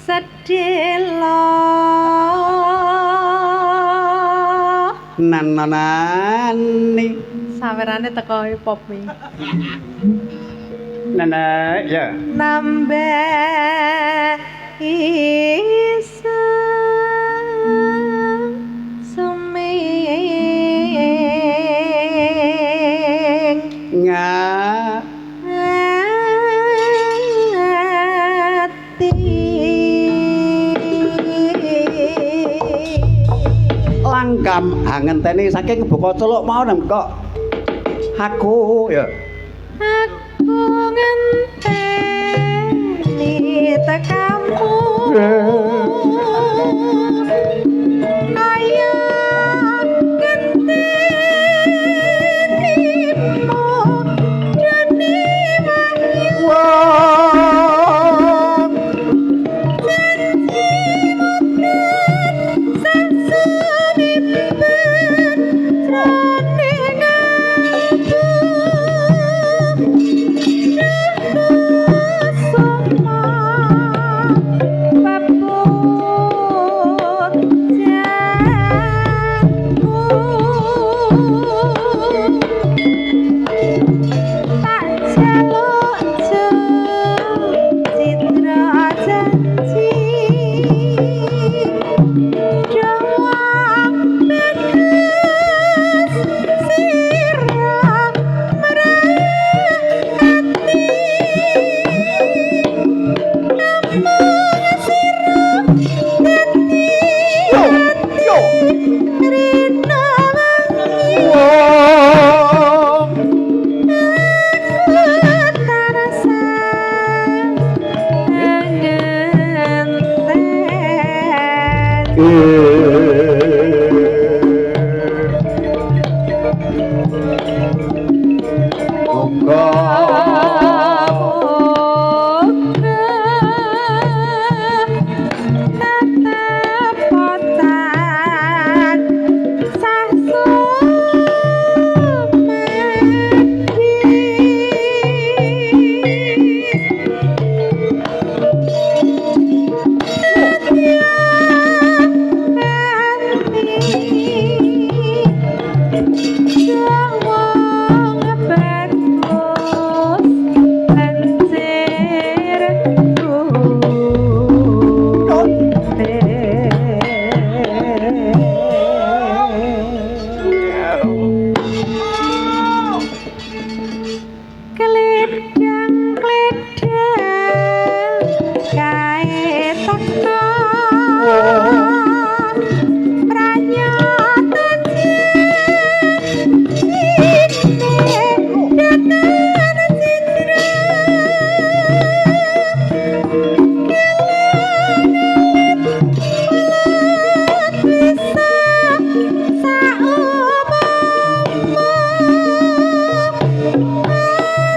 [SPEAKER 3] sedelo
[SPEAKER 1] nananani
[SPEAKER 3] sawerane teko pop mi
[SPEAKER 1] nana ya
[SPEAKER 3] nambah isa suming
[SPEAKER 1] langgam ngenteni saking buka celuk mau nem kok aku ya
[SPEAKER 3] aku ngenteni tekamu ayo ngentenimu jane wahyu Babu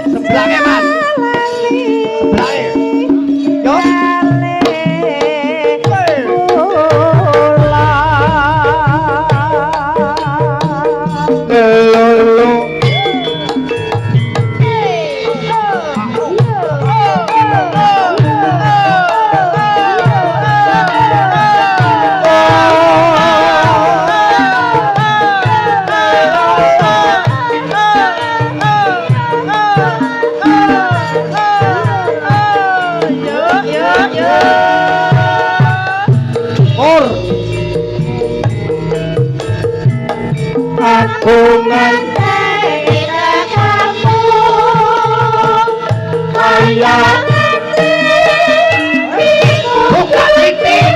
[SPEAKER 1] Sebelahnya mas, sebelahnya. Yo. Agungan buka titik.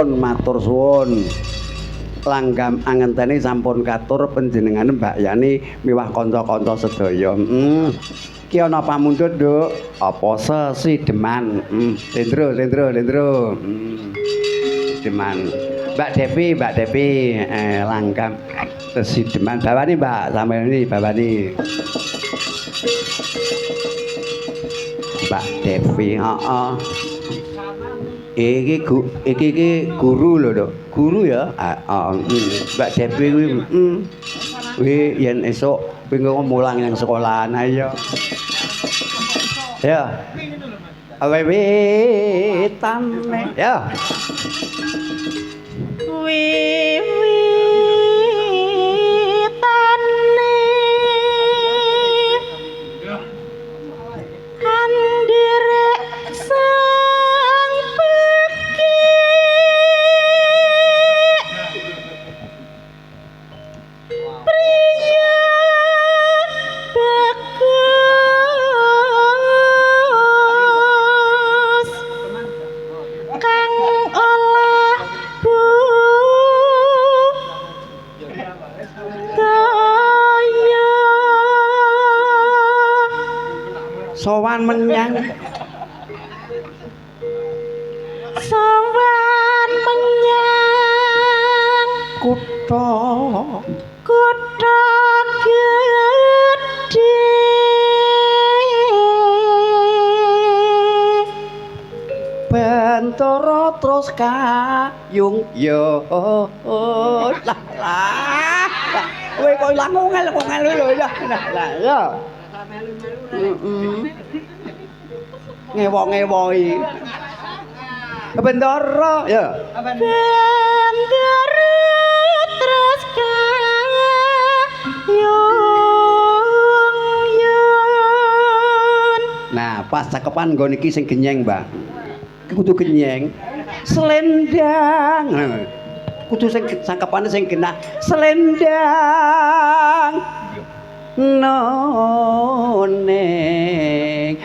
[SPEAKER 1] Matur suwun. Langgam angenteni sampun katur panjenengan Mbak Yani miwah kanca-kanca sedaya. Ki ana pamundhut, Nduk. Apa sesideman? Lendro. Sideman. Mbak Devi, langgam sesideman. Bawani, Mbak, sampeyan ini bawani. Mbak Devi, heeh. Iki guru lho, Dok. Guru ya? Mbak Devi kuwi kuwi yen esuk pengen mulang nang sekolahan ayo. Ya. Awetane. Ya. menyang
[SPEAKER 3] Sowan menyang
[SPEAKER 1] kutha
[SPEAKER 3] kutha gedhe
[SPEAKER 1] Bantara terus kayung yo lah kowe kok ilang ngel lho ya lah ya ngewok-ngewoki Bantara ya
[SPEAKER 3] Bantara terus kayung
[SPEAKER 1] nah pas cakepan nggon iki sing genyeng Mbak kudu genyeng selendang kudu sing sangkepane sing genah selendang noneng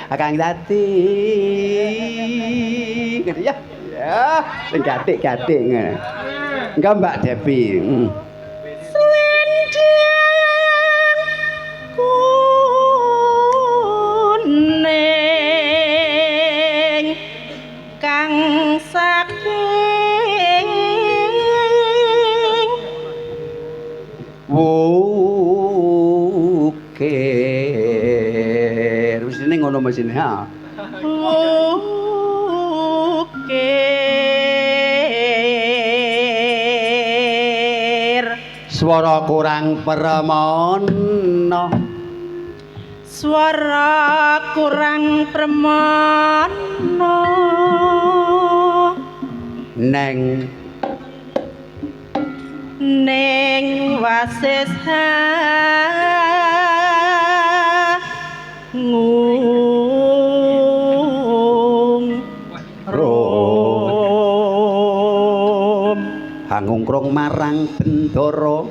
[SPEAKER 1] akang dadi ngerti ya ya sing gatik-gatik ngono enggak Mbak Devi
[SPEAKER 3] selendang kuning kang saking
[SPEAKER 1] wukir mesine ngono mesine ha
[SPEAKER 3] wukir
[SPEAKER 1] swara kurang permana
[SPEAKER 3] swara kurang permana
[SPEAKER 1] neng
[SPEAKER 3] wasis ngung rom
[SPEAKER 1] hangungkrung marang bendara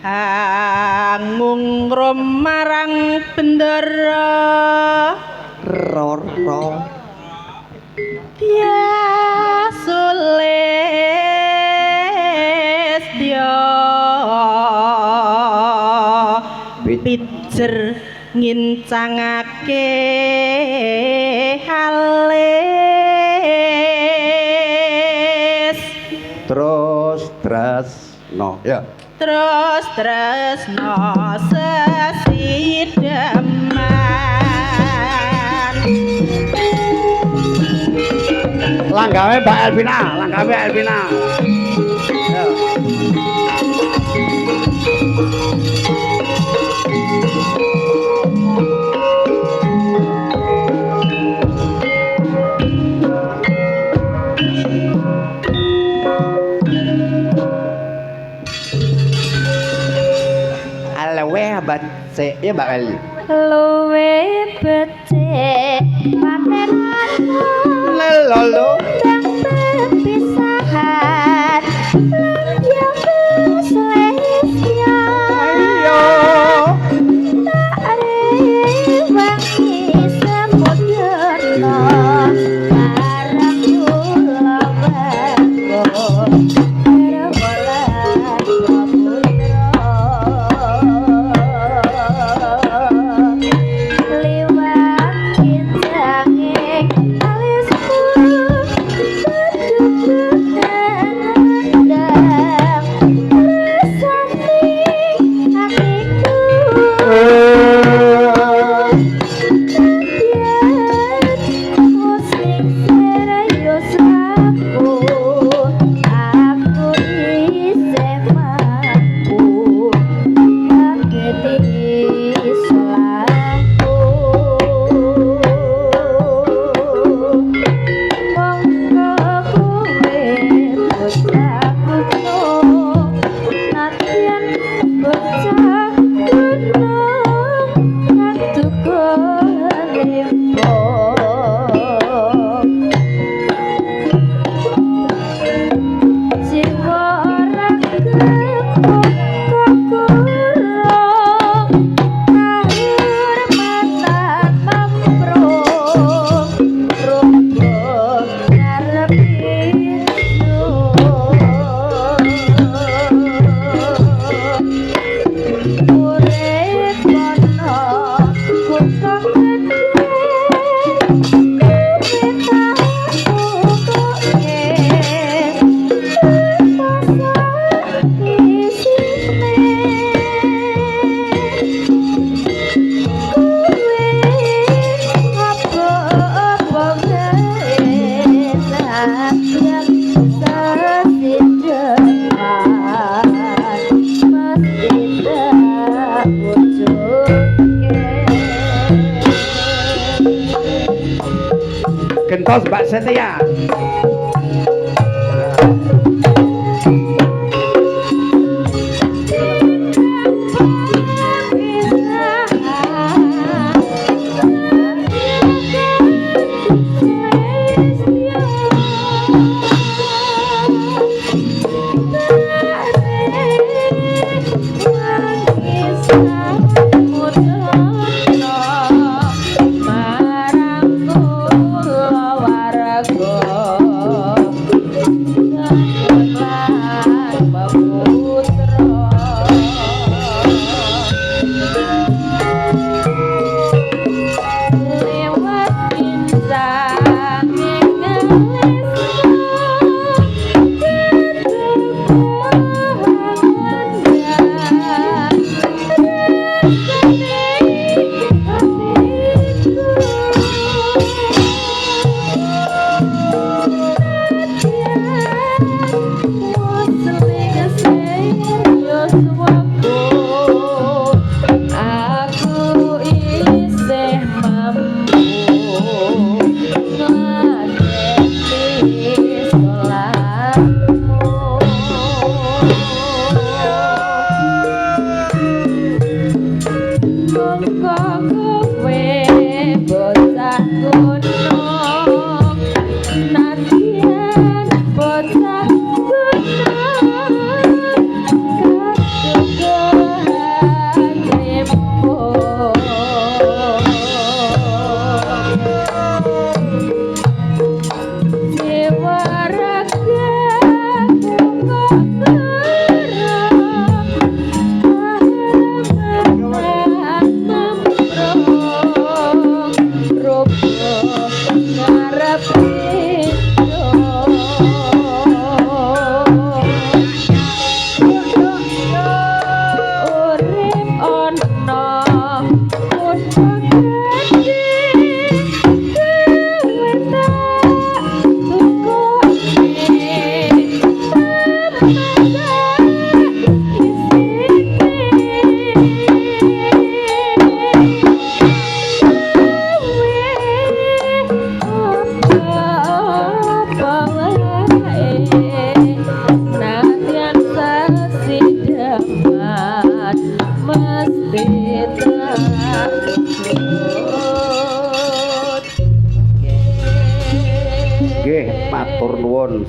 [SPEAKER 3] hangung rom marang bendara
[SPEAKER 1] rara
[SPEAKER 3] Tiasulis dia pijer ngincangake halis
[SPEAKER 1] terus no ya
[SPEAKER 3] terus no sesideman
[SPEAKER 1] langgawe Mbak Elvina ya. Alewe bace ya Mbak El
[SPEAKER 3] luwe becik patenan
[SPEAKER 1] lelolo
[SPEAKER 3] yang berpisahan yang berselesnya
[SPEAKER 1] ayo
[SPEAKER 3] tak rewangi semut yerno barang kula banggo berbolan liwat kincanging alisku
[SPEAKER 1] Gentos Mbak Setia.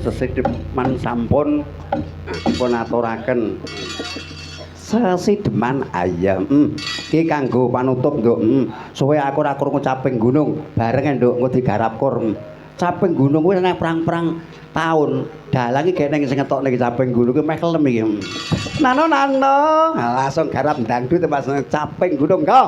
[SPEAKER 1] Sesideman sampun pun aturaken sesideman ayam iki kanggo panutup Nduk suwe aku ora krungu caping gunung bareng Nduk engko digarap kur caping gunung kuwi nek perang-perang taun dalang iki geneng sing ngetokne iki caping gunung kuwi meh kelem iki nano langsung garap dangdut pas caping gunung kok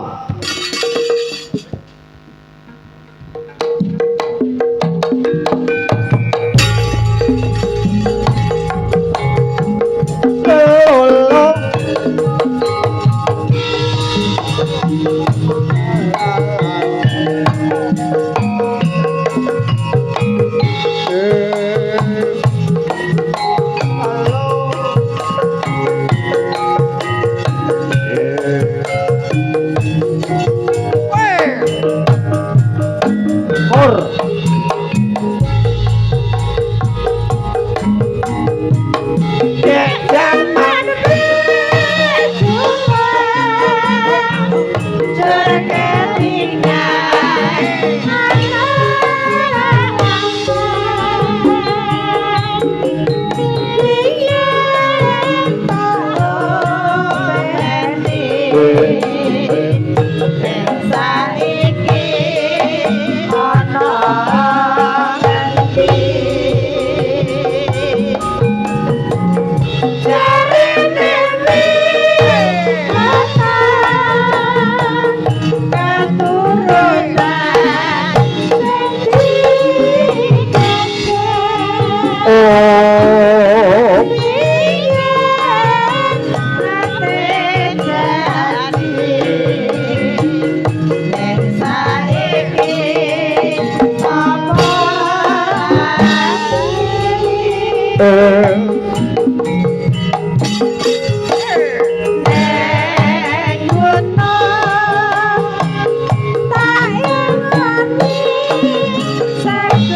[SPEAKER 3] Saya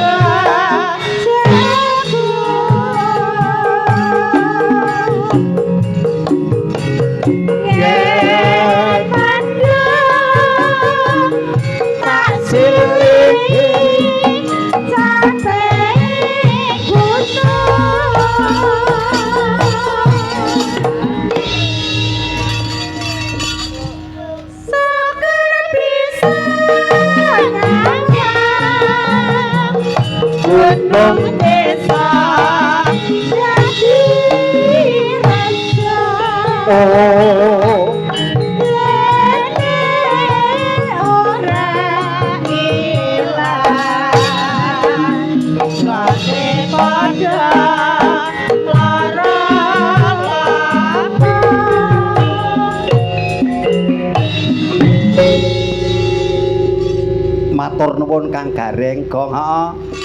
[SPEAKER 3] gunung desa jadi raja
[SPEAKER 1] Oh
[SPEAKER 3] lene ora ilang kabeh padha lara
[SPEAKER 1] matur nuwun Kang Gareng Gong. Heeh.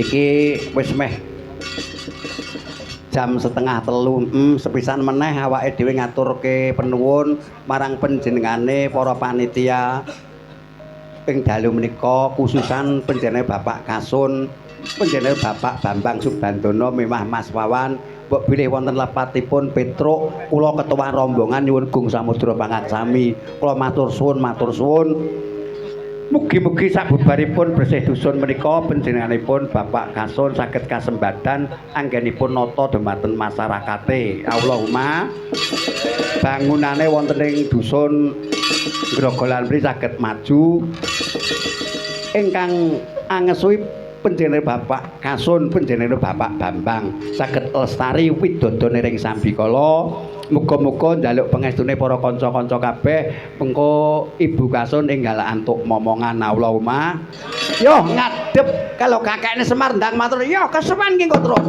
[SPEAKER 1] Iki wis meh jam 2:30. Sepisan meneh awake dhewe ngaturke penuwun marang panjenengane para panitia ing dalu menika, khususan panjenengane Bapak Kasun, panjenengane Bapak Bambang Subandana memah Mas Wawan, mbok bilih wonten lepatipun Petruk, kula ketua rombongan nyuwun Gung Samudra pangaksami. Kula matur suwun, matur suwun. Mugi-mugi sabubaripun bersih dusun menika panjenenganipun Bapak Kasun saged kasembadan anggenipun nata dhumateng masyarakate. Allahumma bangunane wonten ing dusun Grogolan mriki saged maju. Ingkang angesui panjenengan Bapak Kasun, panjenengan Bapak Bambang saged lestari widodone ring sambikala. Muga-muga njaluk pangestune para kanca-kanca kabeh mengko Ibu Kasun enggal antuk momongan. Allahumma. Yo ngadep kalau kakekne Semar ndang matur, yo kesuwen nggih kok terus.